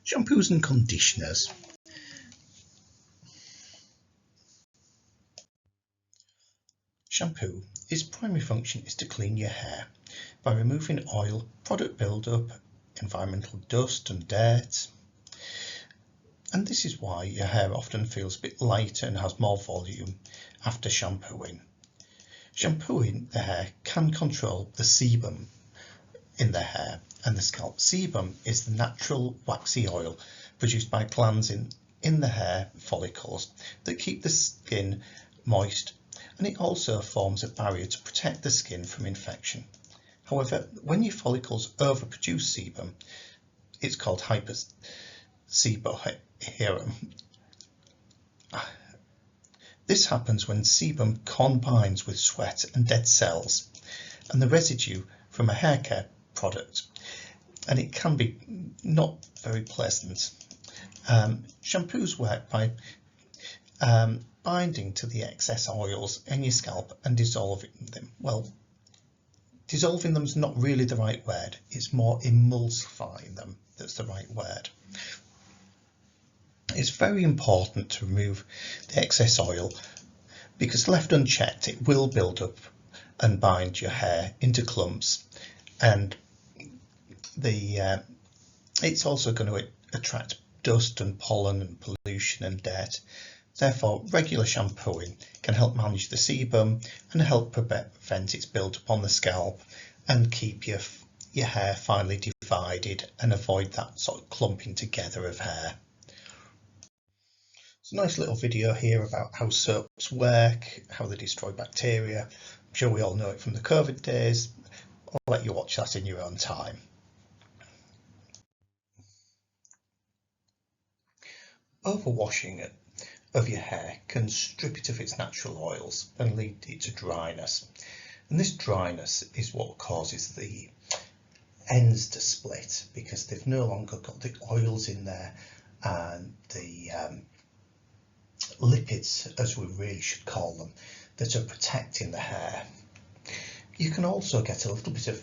Shampoos and conditioners. Shampoo, its primary function is to clean your hair by removing oil, product buildup, environmental dust and dirt. And this is why your hair often feels a bit lighter and has more volume after shampooing. Shampooing the hair can control the sebum in the hair and the scalp. Sebum is the natural waxy oil produced by glands in the hair follicles that keep the skin moist, and it also forms a barrier to protect the skin from infection. However, when your follicles overproduce sebum, it's called hyperseboreism. This happens when sebum combines with sweat and dead cells and the residue from a hair care product, and it can be not very pleasant. Shampoos work by binding to the excess oils in your scalp and dissolving them. Well, dissolving them is not really the right word, it's more emulsifying them that's the right word. It's very important to remove the excess oil because left unchecked it will build up and bind your hair into clumps, and it's also going to attract dust and pollen and pollution and dirt. Therefore, regular shampooing can help manage the sebum and help prevent its build-up on the scalp and keep your hair finely divided and avoid that sort of clumping together of hair. It's a nice little video here about how soaps work, how they destroy bacteria. I'm sure we all know it from the COVID days. I'll let you watch that in your own time. Overwashing of your hair can strip it of its natural oils and lead it to dryness. And this dryness is what causes the ends to split because they've no longer got the oils in there and the lipids, as we really should call them, that are protecting the hair. You can also get a little bit of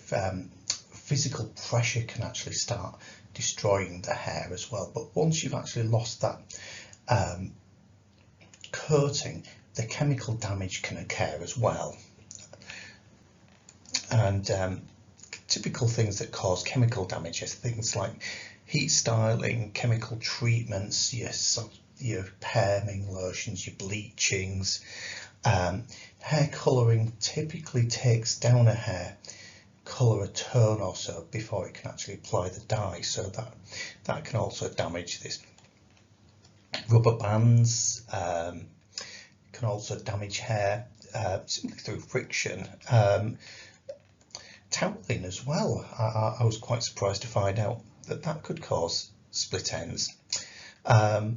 physical pressure can actually start destroying the hair as well, but once you've actually lost that coating, the chemical damage can occur as well. And typical things that cause chemical damage are things like heat styling, chemical treatments, your perming lotions, your bleachings. Hair colouring typically takes down a hair colour a tone or so before it can actually apply the dye, so that can also damage this. Rubber bands can also damage hair simply through friction. Toweling as well, I was quite surprised to find out that could cause split ends. Now,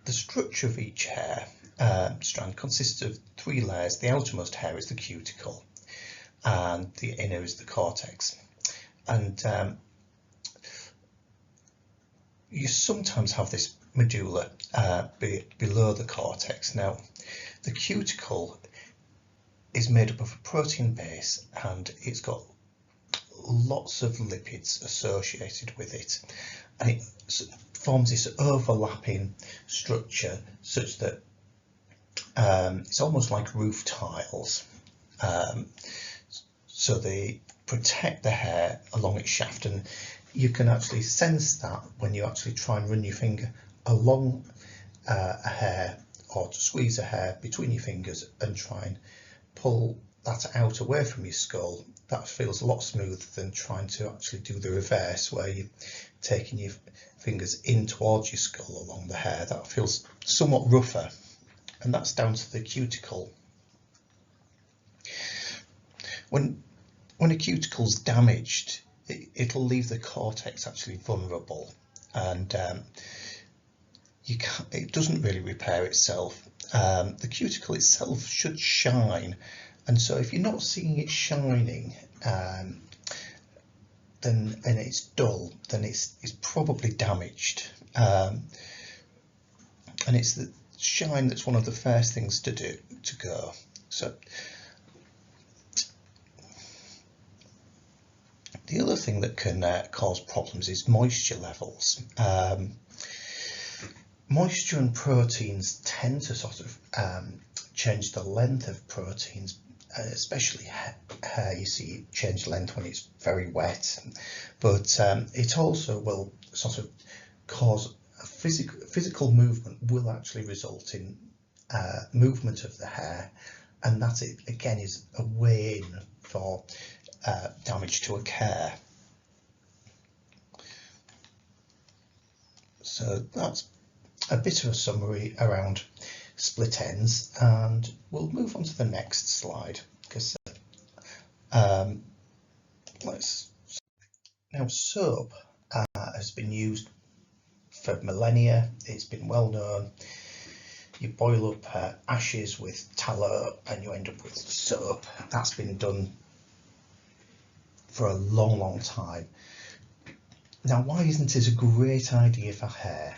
the structure of each hair strand consists of 3 layers. The outermost hair is the cuticle and the inner is the cortex, and you sometimes have this medulla below the cortex. Now, the cuticle is made up of a protein base and it's got lots of lipids associated with it, and it forms this overlapping structure such that it's almost like roof tiles. So they protect the hair along its shaft, and you can actually sense that when you actually try and run your finger along a hair, or to squeeze a hair between your fingers and try and pull that out away from your skull. That feels a lot smoother than trying to actually do the reverse, where you're taking your fingers in towards your skull along the hair. That feels somewhat rougher, and that's down to the cuticle. When a cuticle's damaged, it'll leave the cortex actually vulnerable, and it doesn't really repair itself. The cuticle itself should shine, and so if you're not seeing it shining and it's dull, then it's probably damaged. And it's the shine that's one of the first things to go. So the other thing thing that can cause problems is moisture levels. Moisture and proteins tend to sort of change the length of proteins, especially hair. You see change length when it's very wet, but it also will sort of cause a physical movement will actually result in movement of the hair, and that again is a way in for damage to a hair. So that's a bit of a summary around split ends, and we'll move on to the next slide because now soap has been used for millennia. It's been well known. You boil up ashes with tallow and you end up with soap. That's been done for a long time. Now, why isn't it a great idea for hair?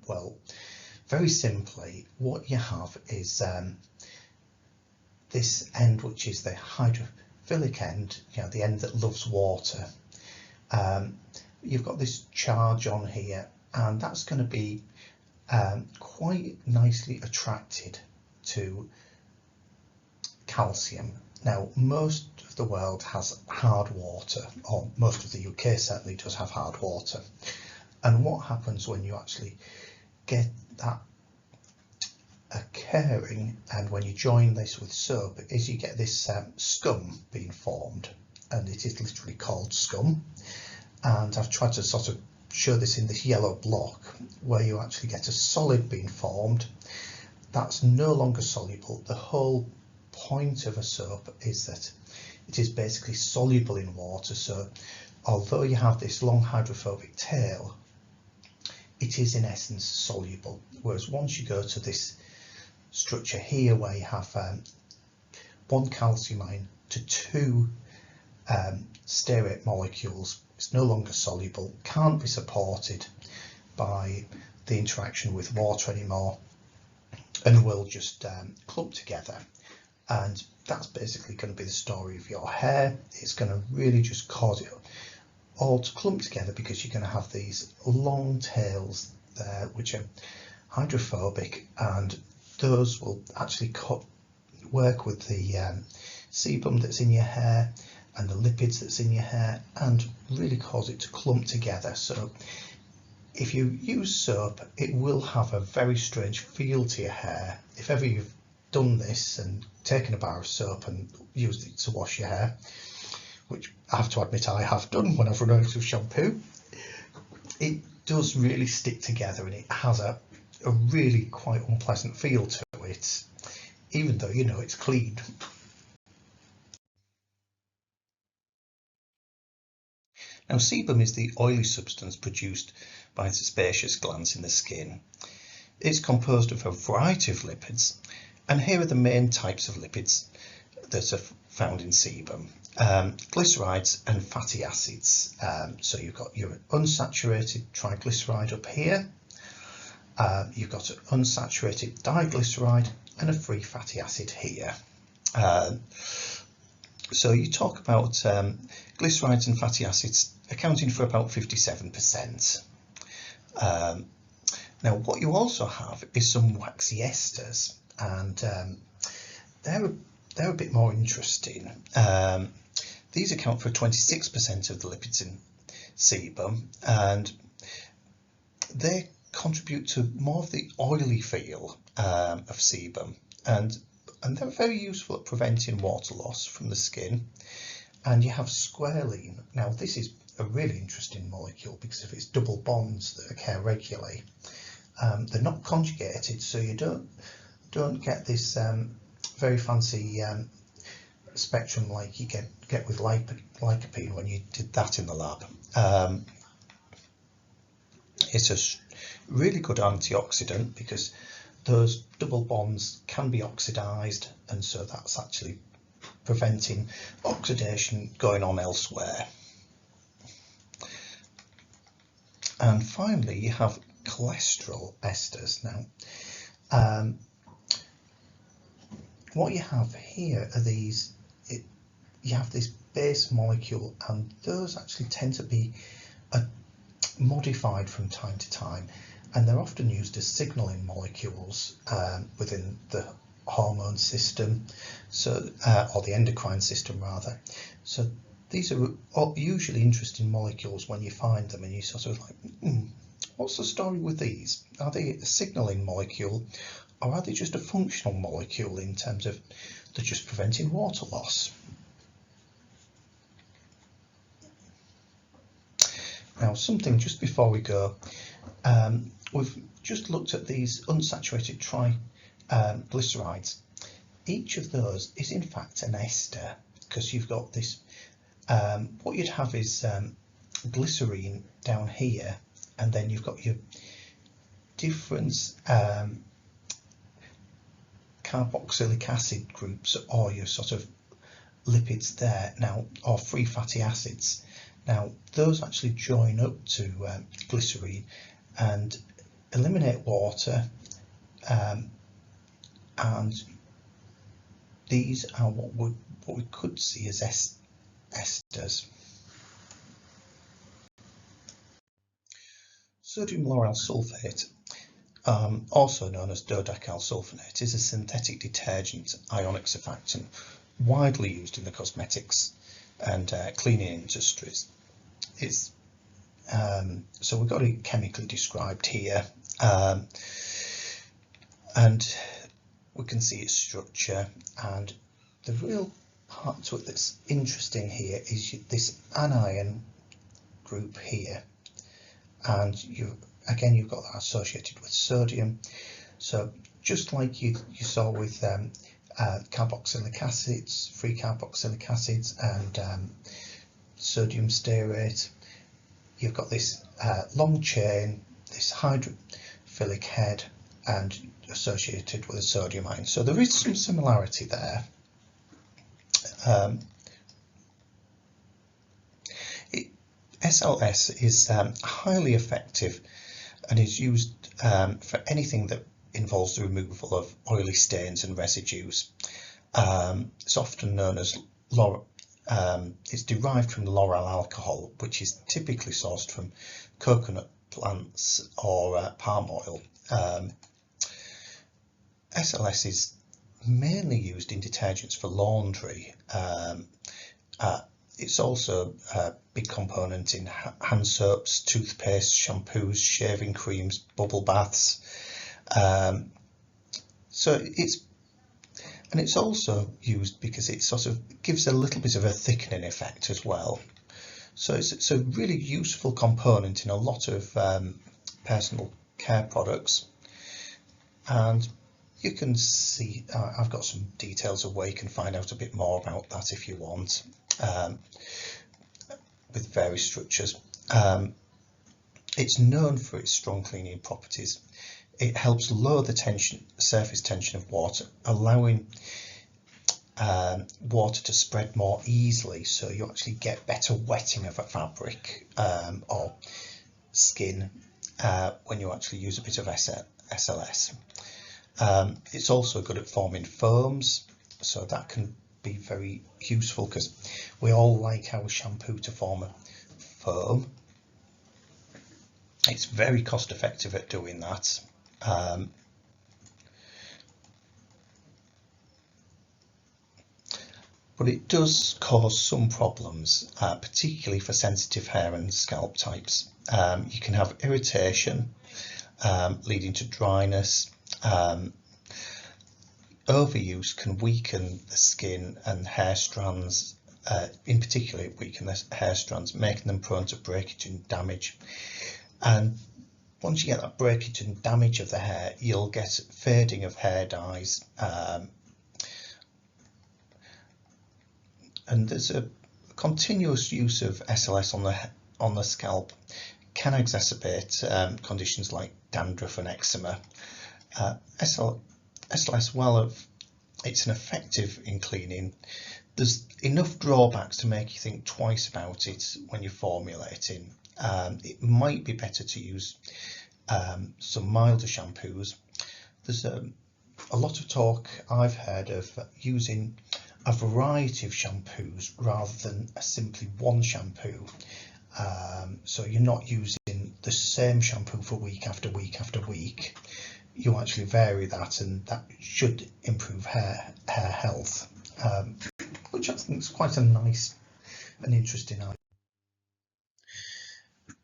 Well, very simply, what you have is this end, which is the hydrophilic end, the end that loves water. You've got this charge on here, and that's going to be quite nicely attracted to calcium. Now, most of the world has hard water, or most of the UK certainly does have hard water. And what happens when you actually get that occurring, and when you join this with soap, is you get this scum being formed, and it is literally called scum. And I've tried to sort of show this in this yellow block, where you actually get a solid being formed that's no longer soluble. The whole point of a soap is that it is basically soluble in water, so although you have this long hydrophobic tail, it is in essence soluble. Whereas once you go to this structure here, where you have one calcium ion to two stearate molecules, it's no longer soluble, can't be supported by the interaction with water anymore, and will just clump together. And that's basically going to be the story of your hair. It's going to really just cause it all to clump together, because you're going to have these long tails there which are hydrophobic, and those will actually work with the sebum that's in your hair and the lipids that's in your hair, and really cause it to clump together. So if you use soap, it will have a very strange feel to your hair. If ever you've done this and taken a bar of soap and used it to wash your hair, which I have to admit I have done when I've run out of shampoo, it does really stick together, and it has a really quite unpleasant feel to it, even though you know it's clean. Now, sebum is the oily substance produced by the sebaceous glands in the skin. It's composed of a variety of lipids, and here are the main types of lipids that are found in sebum. Glycerides and fatty acids. So you've got your unsaturated triglyceride up here, you've got an unsaturated diglyceride and a free fatty acid here. So you talk about glycerides and fatty acids accounting for about 57%. Now, what you also have is some waxy esters, and they're a bit more interesting. These account for 26% of the lipids in sebum, and they contribute to more of the oily feel of sebum, and they're very useful at preventing water loss from the skin. And you have squalene. Now, this is a really interesting molecule because of its double bonds that occur regularly. They're not conjugated, so you don't get this very fancy spectrum like you get with lycopene when you did that in the lab. It's a really good antioxidant because those double bonds can be oxidized, and so that's actually preventing oxidation going on elsewhere. And finally, you have cholesterol esters. Now, what you have here are these. You have this base molecule, and those actually tend to be modified from time to time, and they're often used as signalling molecules within the hormone system, so or the endocrine system rather. So these are usually interesting molecules when you find them, and you sort of like, what's the story with these? Are they a signalling molecule, or are they just a functional molecule in terms of they're just preventing water loss? Now, something just before we go, we've just looked at these unsaturated triglycerides. Each of those is in fact an ester, because you've got this, what you'd have is glycerine down here, and then you've got your different carboxylic acid groups, or your sort of lipids there now, or free fatty acids. Now those actually join up to glycerine and eliminate water, and these are what we could see as esters. Sodium lauryl sulfate, also known as dodecyl sulfonate, is a synthetic detergent ionic surfactant widely used in the cosmetics and cleaning industries. It's so we've got it chemically described here, and we can see its structure, and the real part to it that's interesting here is this anion group here, and you've got that associated with sodium. So just like you saw with carboxylic acids, free carboxylic acids, and sodium stearate, you've got this long chain, this hydrophilic head, and associated with a sodium ion. So there is some similarity there. SLS is highly effective and is used for anything that involves the removal of oily stains and residues. It's often known as it's derived from lauryl alcohol, which is typically sourced from coconut plants or palm oil. SLS is mainly used in detergents for laundry. It's also a big component in hand soaps, toothpaste, shampoos, shaving creams, bubble baths. So it's also used because it sort of gives a little bit of a thickening effect as well. So it's a really useful component in a lot of personal care products. And you can see, I've got some details of where you can find out a bit more about that if you want, with various structures. It's known for its strong cleaning properties. It helps lower the surface tension of water, allowing water to spread more easily, so you actually get better wetting of a fabric or skin when you actually use a bit of SLS. It's also good at forming foams, so that can be very useful because we all like our shampoo to form a foam. It's very cost effective at doing that. But it does cause some problems, particularly for sensitive hair and scalp types. You can have irritation, leading to dryness. Overuse can weaken the skin and hair strands, in particular it weakens the hair strands, making them prone to breakage and damage. And once you get that breakage and damage of the hair, you'll get fading of hair dyes, and there's a continuous use of SLS on the scalp can exacerbate conditions like dandruff and eczema. SLS, while it's an effective in cleaning, there's enough drawbacks to make you think twice about it when you're formulating. It might be better to use some milder shampoos. There's a lot of talk I've heard of using a variety of shampoos rather than a simply one shampoo. So you're not using the same shampoo for week after week after week. You actually vary that, and that should improve hair health, which I think is quite a nice and interesting idea.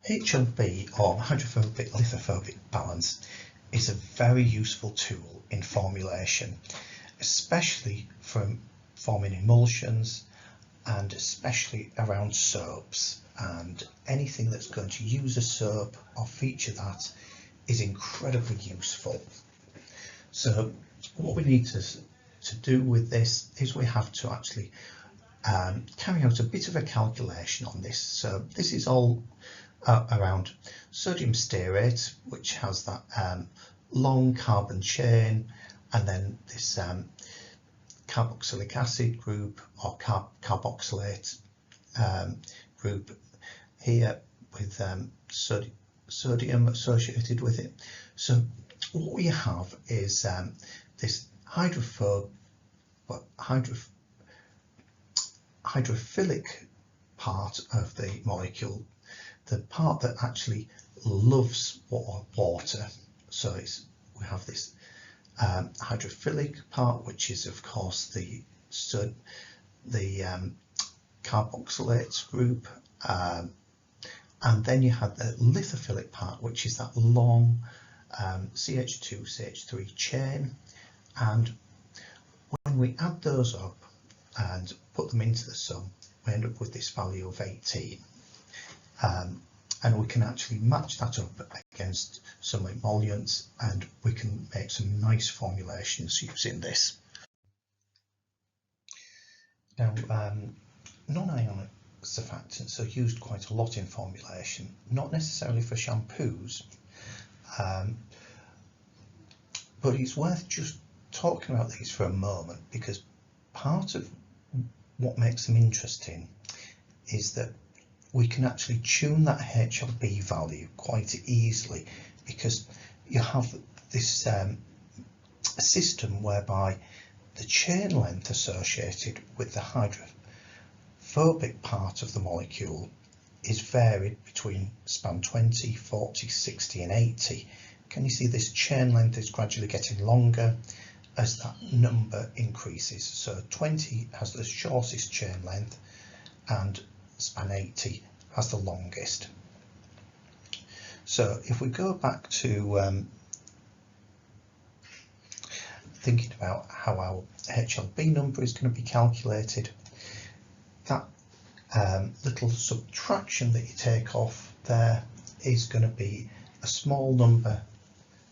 HLB, or hydrophobic lithophobic balance, is a very useful tool in formulation, especially for forming emulsions and especially around soaps, and anything that's going to use a soap or feature that is incredibly useful. So what we need to do with this is we have to actually carry out a bit of a calculation on this. So this is all around sodium stearate, which has that long carbon chain, and then this carboxylic acid group, or carboxylate group here with sodium associated with it. So what we have is this hydrophilic part of the molecule, the part that actually loves water. So we have this hydrophilic part, which is of course the carboxylate group, and then you have the lithophilic part, which is that long CH2 CH3 chain. And when we add those up and put them into the sum, we end up with this value of 18. And we can actually match that up against some emollients, and we can make some nice formulations using this. Now, non-ionic surfactants are used quite a lot in formulation, not necessarily for shampoos, but it's worth just talking about these for a moment, because part of what makes them interesting is that we can actually tune that HLB value quite easily, because you have this system whereby the chain length associated with the hydrophobic part of the molecule is varied between span 20, 40, 60 and 80. Can you see this chain length is gradually getting longer as that number increases? So 20 has the shortest chain length and span 80 has the longest. So if we go back to thinking about how our HLB number is going to be calculated, that little subtraction that you take off there is going to be a small number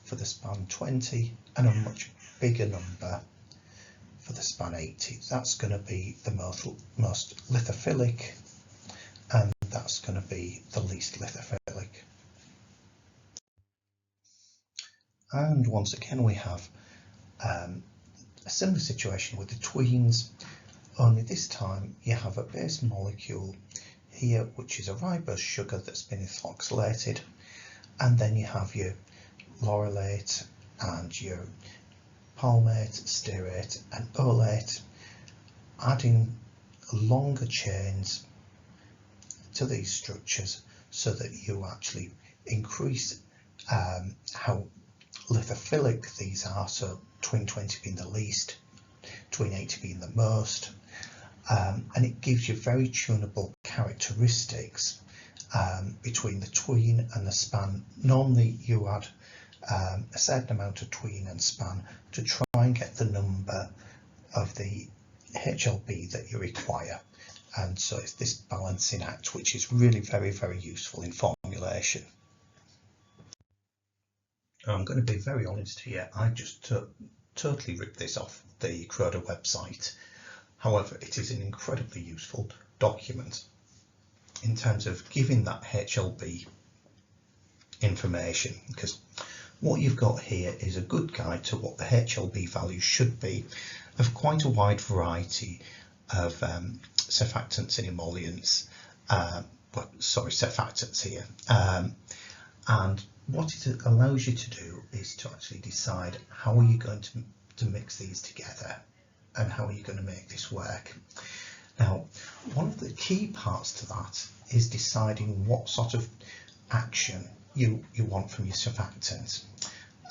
for the span 20 and a much bigger number for the span 80. That's going to be the most lithophilic, and that's going to be the least lithophilic. And once again we have a similar situation with the tweens, only this time you have a base molecule here which is a ribose sugar that's been ethoxylated, and then you have your laurylate and your palmate, stearate and olate, adding longer chains to these structures so that you actually increase how lithophilic these are, so tween 20 being the least, tween 80 being the most, and it gives you very tunable characteristics between the tween and the span. Normally you add a certain amount of tween and span to try and get the number of the HLB that you require, and so it's this balancing act which is really very, very useful in formulation. I'm going to be very honest here, I just totally ripped this off the Croda website. However, it is an incredibly useful document in terms of giving that HLB information, because what you've got here is a good guide to what the HLB value should be of quite a wide variety of surfactants and emollients, surfactants here, and what it allows you to do is to actually decide how are you going to mix these together. and how are you going to make this work? Now, one of the key parts to that is deciding what sort of action you want from your surfactant.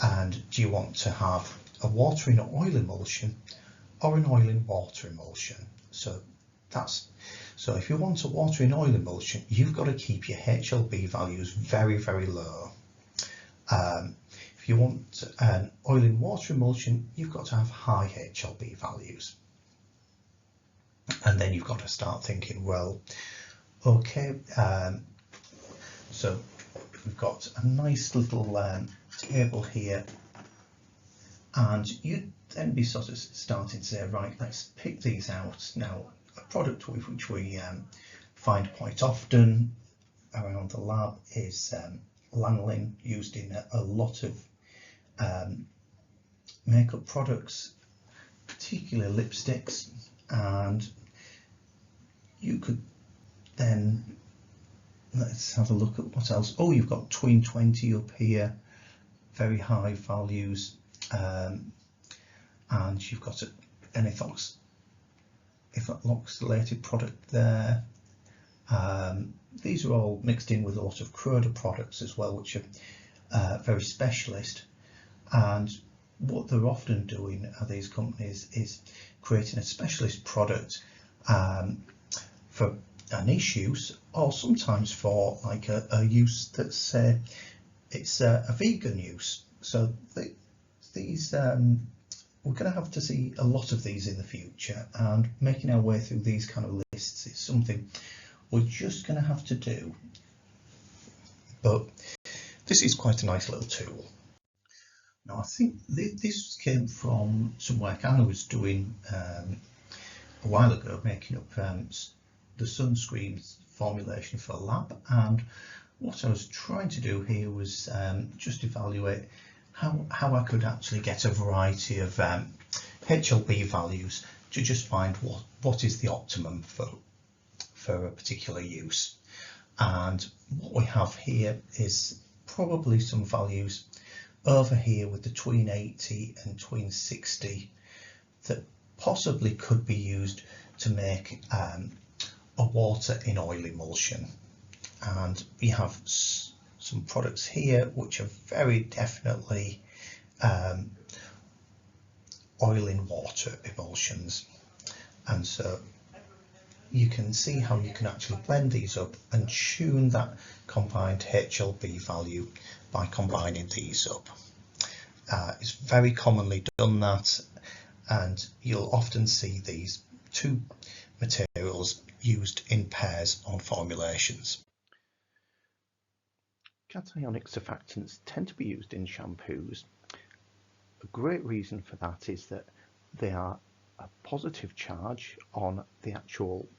And do you want to have a water in oil emulsion or an oil in water emulsion? So if you want a water in oil emulsion, you've got to keep your HLB values very, very low. If you want an oil in water emulsion, you've got to have high HLB values. And then you've got to start thinking, well, okay, so we've got a nice little table here, and you'd then be sort of starting to say, right, let's pick these out. Now, a product which we find quite often around the lab is lanolin, used in a lot of makeup products, particularly lipsticks. And you could then, let's have a look at what else. Oh, you've got tween 20 up here, very high values, and you've got an ethoxylated product there. These are all mixed in with a lot of Croda products as well, which are very specialist. And what they're often doing at these companies is creating a specialist product for a niche use, or sometimes for like a use that's it's a vegan use. So these we're going to have to see a lot of these in the future, and making our way through these kind of lists is something we're just going to have to do. But this is quite a nice little tool. Now, I think this came from some work Anna was doing a while ago, making up the sunscreen formulation for a lab. And what I was trying to do here was just evaluate how I could actually get a variety of HLB values to just find what is the optimum for a particular use. And what we have here is probably some values over here with the tween 80 and tween 60 that possibly could be used to make a water in oil emulsion. And we have some products here which are very definitely oil in water emulsions, and so you can see how you can actually blend these up and tune that combined HLB value by combining these up. It's very commonly done that, and you'll often see these two materials used in pairs on formulations. Cationic surfactants tend to be used in shampoos. A great reason for that is that they are a positive charge on the actual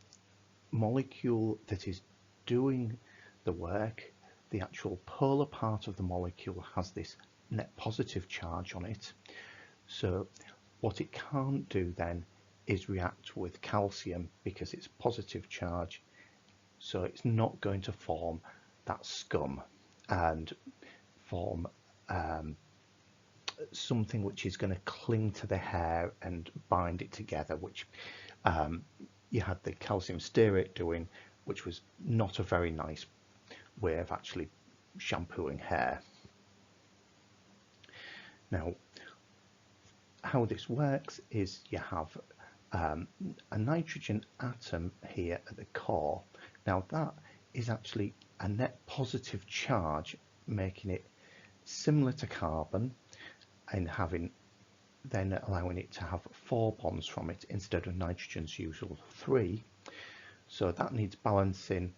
molecule that is doing the work. The actual polar part of the molecule has this net positive charge on it. So what it can't do then is react with calcium because it's a positive charge. So it's not going to form that scum and form something which is going to cling to the hair and bind it together, which you had the calcium stearate doing, which was not a very nice way of actually shampooing hair. Now, how this works is you have a nitrogen atom here at the core. Now that is actually a net positive charge, making it similar to carbon and then allowing it to have 4 bonds from it instead of nitrogen's usual 3. So that needs balancing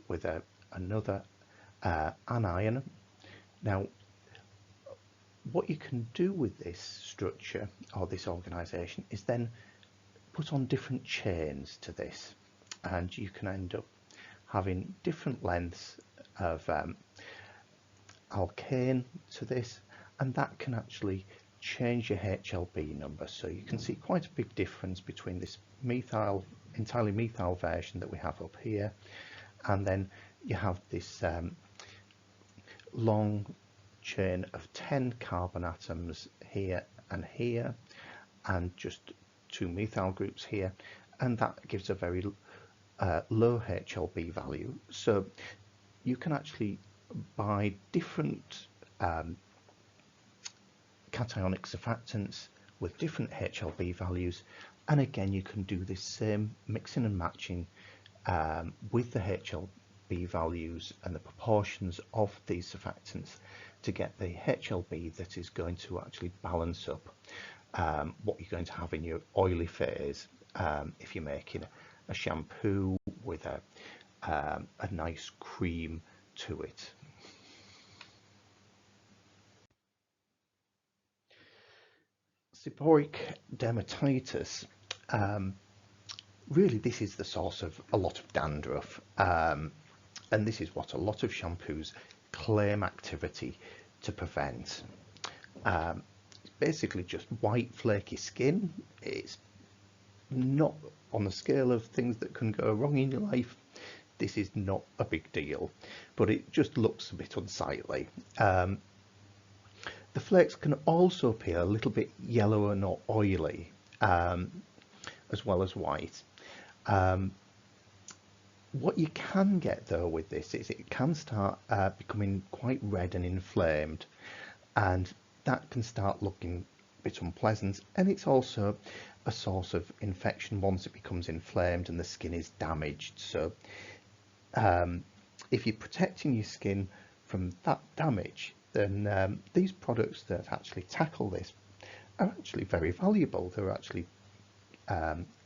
with another anion. Now, what you can do with this structure or this organisation is then put on different chains to this, and you can end up having different lengths of alkane to this, and that can actually change your HLB number. So you can see quite a big difference between this entirely methyl version that we have up here, and then you have this long chain of 10 carbon atoms here and here, and just two methyl groups here, and that gives a very low HLB value. So you can actually buy different cationic surfactants with different HLB values, and again you can do this same mixing and matching with the HLB values and the proportions of these surfactants to get the HLB that is going to actually balance up what you're going to have in your oily phase if you're making a shampoo with a nice cream to it. Seborrheic dermatitis, really this is the source of a lot of dandruff, and this is what a lot of shampoos claim activity to prevent. It's basically just white flaky skin. It's not on the scale of things that can go wrong in your life. This is not a big deal, but it just looks a bit unsightly. The flakes can also appear a little bit yellow and not oily, as well as white. What you can get though with this is it can start becoming quite red and inflamed, and that can start looking a bit unpleasant, and it's also a source of infection once it becomes inflamed and the skin is damaged. So if you're protecting your skin from that damage, then these products that actually tackle this are actually very valuable. They're actually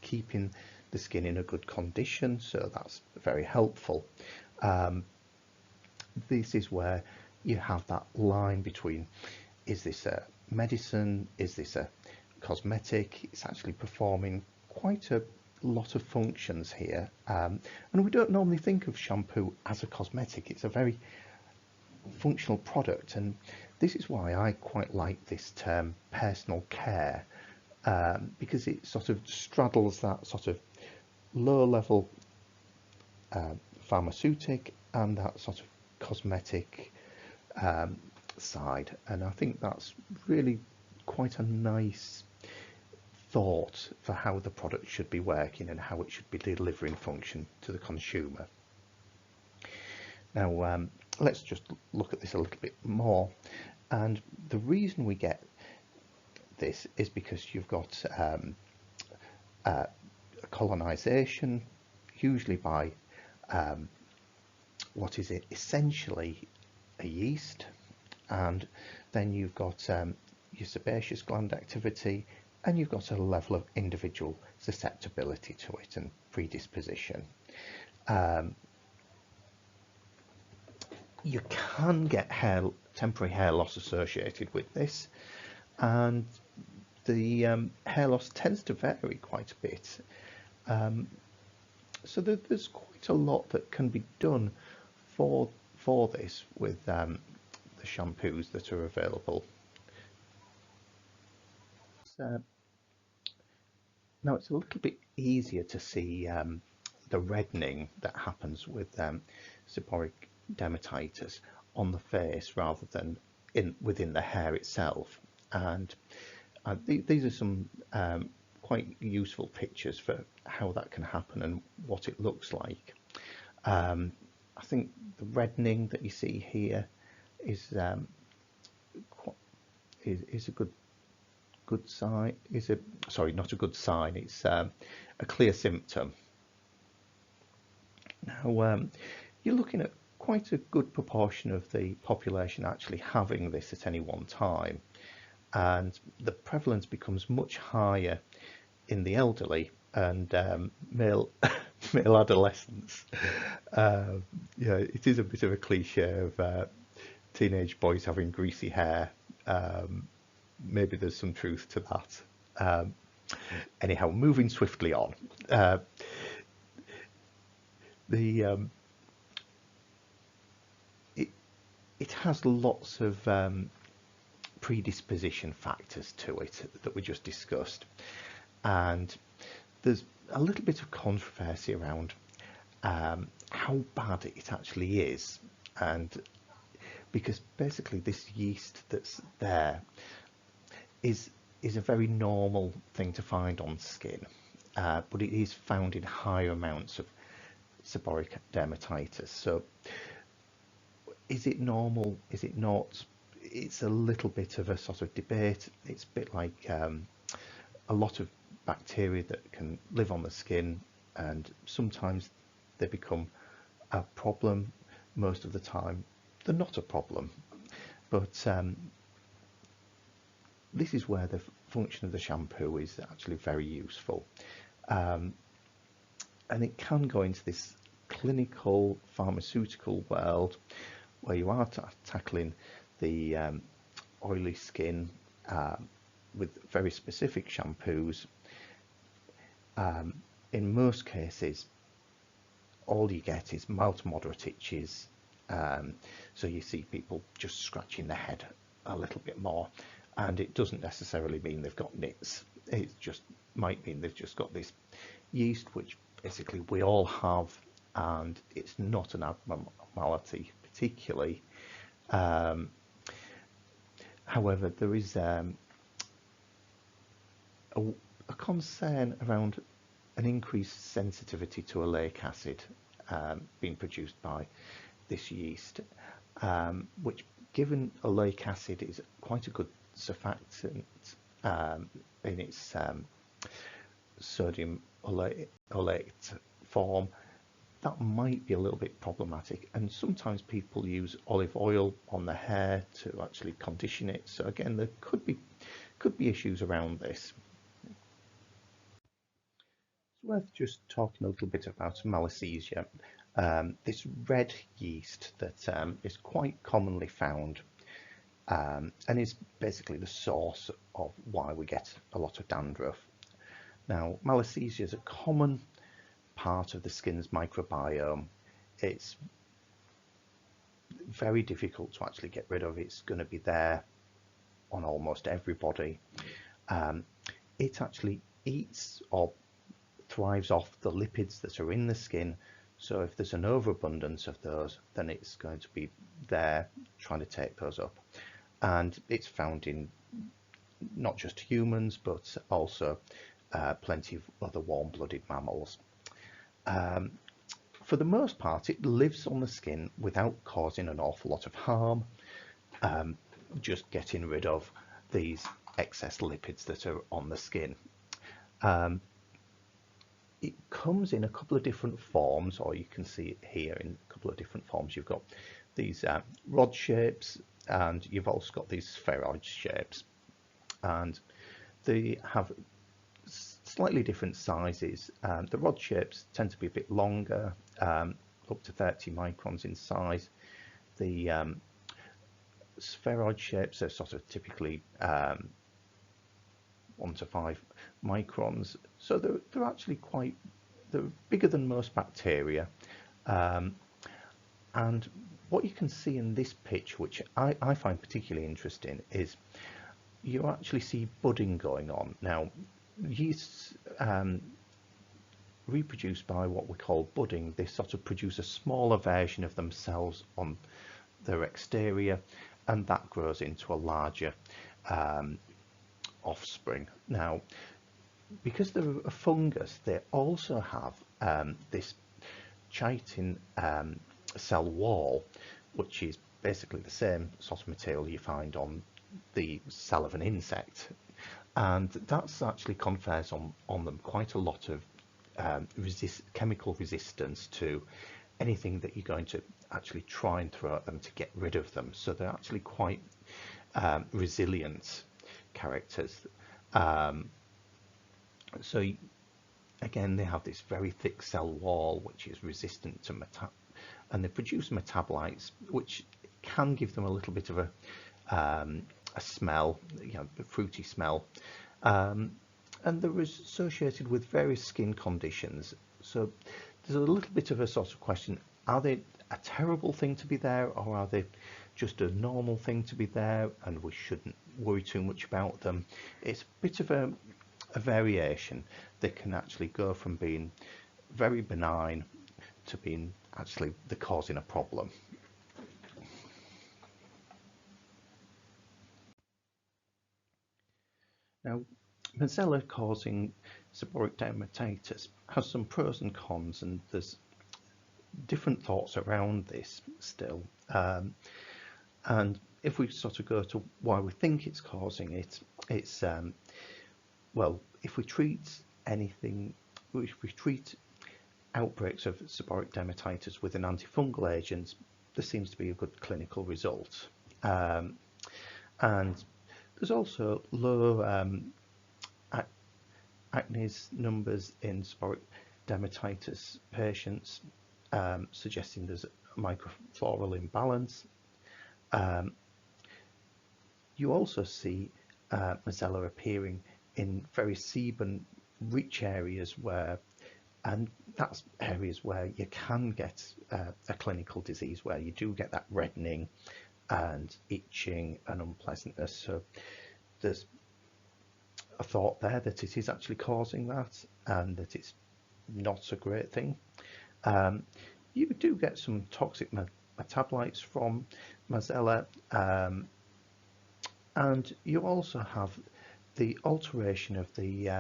keeping the skin in a good condition, so that's very helpful. This is where you have that line between, is this a medicine, is this a cosmetic? It's actually performing quite a lot of functions here, and we don't normally think of shampoo as a cosmetic. It's a very functional product, and this is why I quite like this term personal care, because it sort of straddles that sort of low level pharmaceutic and that sort of cosmetic side, and I think that's really quite a nice thought for how the product should be working and how it should be delivering function to the consumer. Now let's just look at this a little bit more, and the reason we get this is because you've got a colonization, usually by what is it, essentially a yeast, and then you've got your sebaceous gland activity, and you've got a level of individual susceptibility to it and predisposition. You can get temporary hair loss associated with this, and the hair loss tends to vary quite a bit. So there's quite a lot that can be done for this with the shampoos that are available. So, now it's a little bit easier to see the reddening that happens with seborrheic dermatitis on the face rather than within the hair itself, and these are some quite useful pictures for how that can happen and what it looks like. I think the reddening that you see here is a good sign. Sorry, not a good sign. It's a clear symptom. Now you're looking at quite a good proportion of the population actually having this at any one time, and the prevalence becomes much higher in the elderly and male adolescents. Yeah, it is a bit of a cliche of teenage boys having greasy hair. Maybe there's some truth to that. Anyhow, moving swiftly on. It has lots of predisposition factors to it that we just discussed, and there's a little bit of controversy around how bad it actually is, and because basically this yeast that's there is is a very normal thing to find on skin, but it is found in higher amounts of seborrheic dermatitis. So is it normal? Is it not? It's a little bit of a sort of debate. It's a bit like a lot of bacteria that can live on the skin, and sometimes they become a problem. Most of the time they're not a problem, but this is where the function of the shampoo is actually very useful, and it can go into this clinical pharmaceutical world where you are tackling the oily skin with very specific shampoos. In most cases, all you get is mild to moderate itches, so you see people just scratching their head a little bit more, and it doesn't necessarily mean they've got nits. It just might mean they've just got this yeast, which basically we all have, and it's not an abnormality particularly. However, there is a concern around an increased sensitivity to oleic acid being produced by this yeast, which, given oleic acid is quite a good surfactant in its sodium oleic form, that might be a little bit problematic. And sometimes people use olive oil on the hair to actually condition it. So again, there could be issues around this. It's worth just talking a little bit about Malassezia, this red yeast that is quite commonly found and is basically the source of why we get a lot of dandruff. Now, Malassezia is a common part of the skin's microbiome. It's very difficult to actually get rid of. It's going to be there on almost everybody. It actually eats or thrives off the lipids that are in the skin. So if there's an overabundance of those, then it's going to be there trying to take those up. And it's found in not just humans, but also plenty of other warm-blooded mammals. For the most part, it lives on the skin without causing an awful lot of harm, just getting rid of these excess lipids that are on the skin. It comes in a couple of different forms, or you can see it here in a couple of different forms. You've got these rod shapes, and you've also got these spheroid shapes, and they have slightly different sizes. The rod shapes tend to be a bit longer, up to 30 microns in size. The spheroid shapes are sort of typically 1 to 5 microns, so they're actually they're bigger than most bacteria. And what you can see in this pitch, which I find particularly interesting, is you actually see budding going on. Now, yeasts reproduce by what we call budding. They sort of produce a smaller version of themselves on their exterior, and that grows into a larger offspring. Now, because they're a fungus, they also have this chitin cell wall, which is basically the same sort of material you find on the cell of an insect, and that's actually confers on them quite a lot of chemical resistance to anything that you're going to actually try and throw at them to get rid of them. So they're actually quite resilient characters. So again, they have this very thick cell wall which is resistant to and they produce metabolites which can give them a little bit of a smell, a fruity smell, and they're associated with various skin conditions. So there's a little bit of a sort of question: are they a terrible thing to be there, or are they just a normal thing to be there and we shouldn't worry too much about them? It's a bit of a variation. They can actually go from being very benign to being actually the causing a problem. Now, Mozilla causing seborrheic dermatitis has some pros and cons, and there's different thoughts around this still. And if we sort of go to why we think it's causing it, it's well, if we treat outbreaks of seborrheic dermatitis with an antifungal agent, there seems to be a good clinical result. And there's also low acnes numbers in seborrheic dermatitis patients, suggesting there's a microfloral imbalance. You also see Mozilla appearing in very sebum-rich areas and that's areas where you can get a clinical disease where you do get that reddening and itching and unpleasantness. So there's a thought there that it is actually causing that and that it's not a great thing. You do get some toxic metabolites from Mozilla, and you also have the alteration of the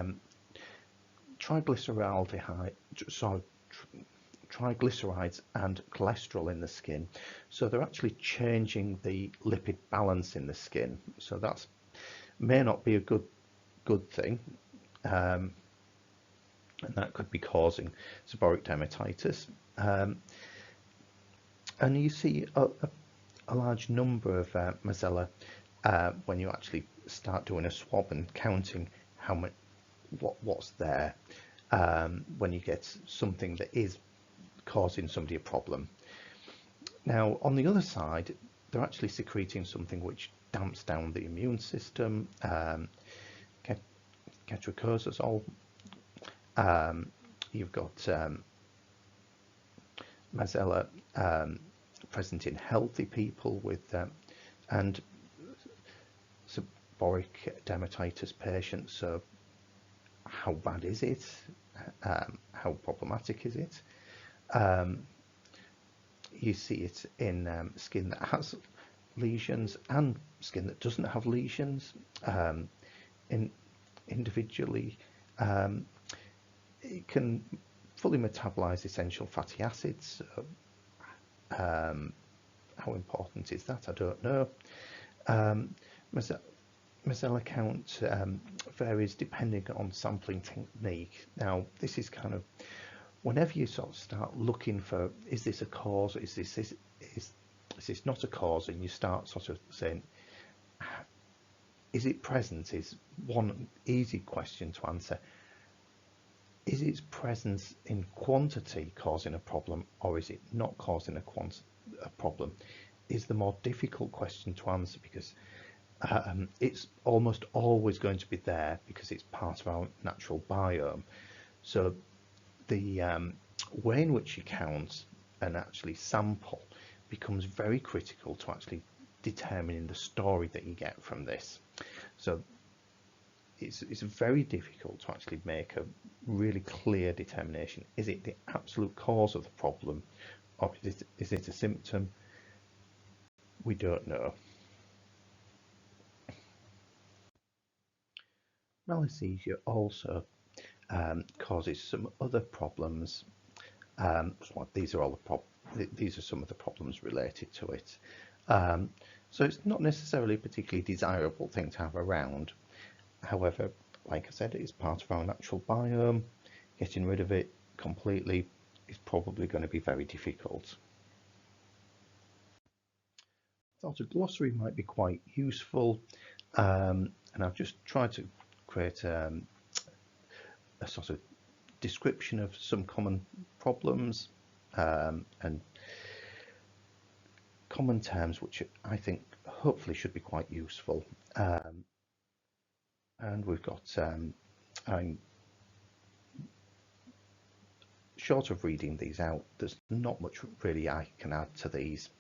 triglycerides and cholesterol in the skin. So they're actually changing the lipid balance in the skin. So that may not be a good thing. And that could be causing seborrheic dermatitis. And you see a large number of Mozilla when you actually start doing a swab and counting how much, what's there, when you get something that is causing somebody a problem. Now, on the other side, they're actually secreting something which damps down the immune system, ketoconazole. You've got Mozilla present in healthy people with and seborrheic dermatitis patients. So how bad is it? How problematic is it? You see it in skin that has lesions and skin that doesn't have lesions. Individually, it can fully metabolize essential fatty acids. How important is that? I don't know. Mozilla count varies depending on sampling technique. Now, this is kind of whenever you sort of start looking for, is this a cause? Is this not a cause? And you start sort of saying, is it present? Is one easy question to answer. Is its presence in quantity causing a problem, or is it not causing a problem? Is the more difficult question to answer, because it's almost always going to be there because it's part of our natural biome. So the way in which you count and actually sample becomes very critical to actually determining the story that you get from this. So it's very difficult to actually make a really clear determination. Is it the absolute cause of the problem, or is it a symptom? We don't know. Malassezia also causes some other problems. So these are some of the problems related to it. So it's not necessarily a particularly desirable thing to have around. However, like I said, it is part of our natural biome. Getting rid of it completely is probably going to be very difficult. I thought a glossary might be quite useful, and I've just tried to create a sort of description of some common problems and common terms which I think hopefully should be quite useful. And we've got, I'm short of reading these out, there's not much really I can add to these.